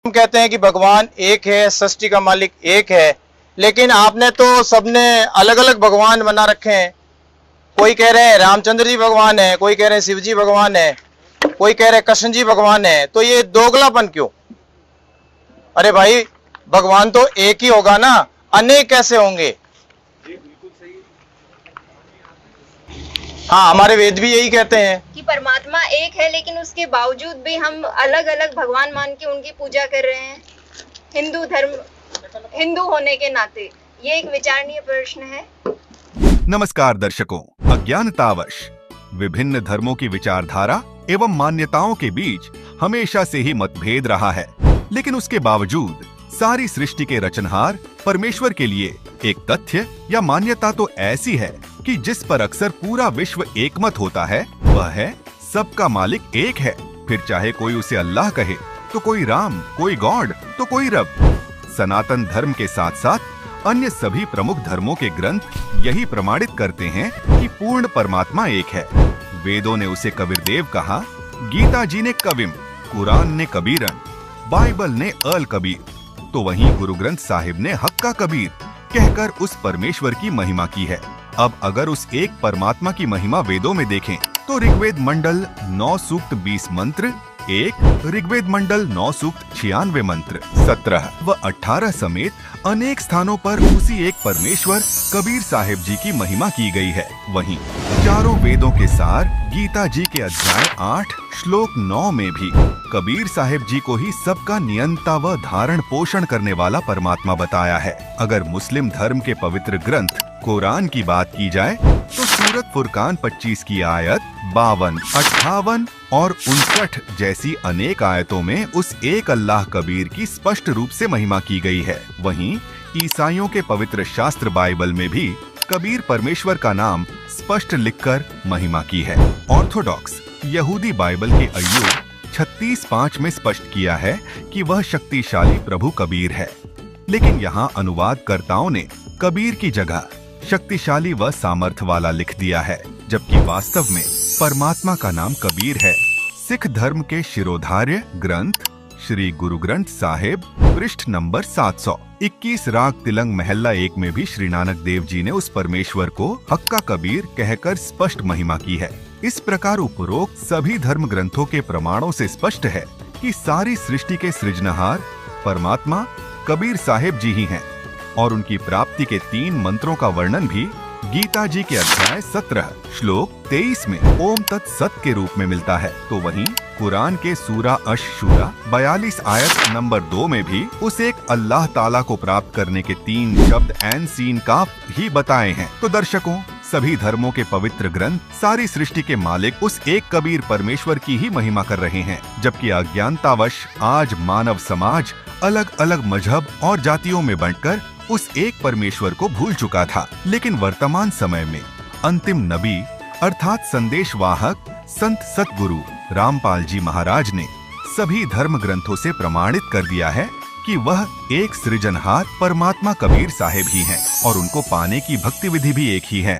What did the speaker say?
हम कहते हैं कि भगवान एक है, सृष्टि का मालिक एक है, लेकिन आपने तो सबने अलग अलग भगवान बना रखे हैं। कोई कह रहे हैं रामचंद्र जी भगवान है, कोई कह रहे हैं शिव जी भगवान है, कोई कह रहे हैं कृष्ण जी भगवान है। तो ये दोगलापन क्यों? अरे भाई, भगवान तो एक ही होगा ना, अनेक कैसे होंगे? हाँ, हमारे वेद भी यही कहते हैं कि परमात्मा एक है, लेकिन उसके बावजूद भी हम अलग अलग भगवान मान के उनकी पूजा कर रहे हैं। हिंदू होने के नाते ये एक विचारणीय प्रश्न है। नमस्कार दर्शकों, अज्ञानतावश विभिन्न धर्मों की विचारधारा एवं मान्यताओं के बीच हमेशा से ही मतभेद रहा है, लेकिन उसके बावजूद सारी सृष्टि के रचनहार परमेश्वर के लिए एक तथ्य या मान्यता तो ऐसी है कि जिस पर अक्सर पूरा विश्व एकमत होता है, वह है सबका मालिक एक है। फिर चाहे कोई उसे अल्लाह कहे, तो कोई राम, कोई गॉड, तो कोई रब। सनातन धर्म के साथ साथ अन्य सभी प्रमुख धर्मों के ग्रंथ यही प्रमाणित करते हैं कि पूर्ण परमात्मा एक है। वेदों ने उसे कबीरदेव कहा, गीता जी ने कविम, कुरान ने कबीरन, बाइबल ने अल कबीर, तो वहीं गुरु ग्रंथ साहिब ने हक्का कबीर कहकर उस परमेश्वर की महिमा की है। अब अगर उस एक परमात्मा की महिमा वेदों में देखें तो ऋग्वेद मंडल 9 सूक्त 20 मंत्र 1, ऋग्वेद मंडल 9 सूक्त 96 मंत्र 17 व 18 समेत अनेक स्थानों पर उसी एक परमेश्वर कबीर साहिब जी की महिमा की गई है। वहीं चारों वेदों के सार गीता जी के अध्याय 8 श्लोक 9 में भी कबीर साहिब जी को ही सबका नियंता व धारण पोषण करने वाला परमात्मा बताया है। अगर मुस्लिम धर्म के पवित्र ग्रंथ कुरान की बात की जाए तो सूरत फुरकान 25 की आयत 52, 58 और 59 जैसी अनेक आयतों में उस एक अल्लाह कबीर की स्पष्ट रूप से महिमा की गई है। वहीं ईसाइयों के पवित्र शास्त्र बाइबल में भी कबीर परमेश्वर का नाम स्पष्ट लिखकर महिमा की है। ऑर्थोडॉक्स यहूदी बाइबल के अय्यूब 36:5 में स्पष्ट किया है कि वह शक्तिशाली प्रभु कबीर है, लेकिन यहाँ अनुवादकर्ताओं ने कबीर की जगह शक्तिशाली व सामर्थ वाला लिख दिया है, जबकि वास्तव में परमात्मा का नाम कबीर है। सिख धर्म के शिरोधार्य ग्रंथ श्री गुरु ग्रंथ साहिब पृष्ठ नंबर 721 राग तिलंग महल्ला 1 में भी श्री नानक देव जी ने उस परमेश्वर को हक्का कबीर कहकर स्पष्ट महिमा की है। इस प्रकार उपरोक्त सभी धर्म ग्रंथों के प्रमाणों से स्पष्ट है कि सारी सृष्टि के सृजनहार परमात्मा कबीर साहिब जी ही हैं, और उनकी प्राप्ति के 3 मंत्रों का वर्णन भी गीता जी के अध्याय 17 श्लोक 23 में ओम तत् सत के रूप में मिलता है। तो वहीं कुरान के सूरा अश-शूरा 42 आयत नंबर 2 में भी उस एक अल्लाह ताला को प्राप्त करने के 3 शब्द ऐन सीन काफ ही बताए हैं। तो दर्शकों, सभी धर्मों के पवित्र ग्रंथ सारी सृष्टि के मालिक उस एक कबीर परमेश्वर की ही महिमा कर रहे हैं, जबकि अज्ञानतावश आज मानव समाज अलग अलग मजहब और जातियों में बांटकर उस एक परमेश्वर को भूल चुका था। लेकिन वर्तमान समय में अंतिम नबी अर्थात संदेशवाहक संत सतगुरु रामपाल जी महाराज ने सभी धर्म ग्रंथों से प्रमाणित कर दिया है कि वह एक सृजनहार परमात्मा कबीर साहिब ही हैं, और उनको पाने की भक्ति विधि भी एक ही है।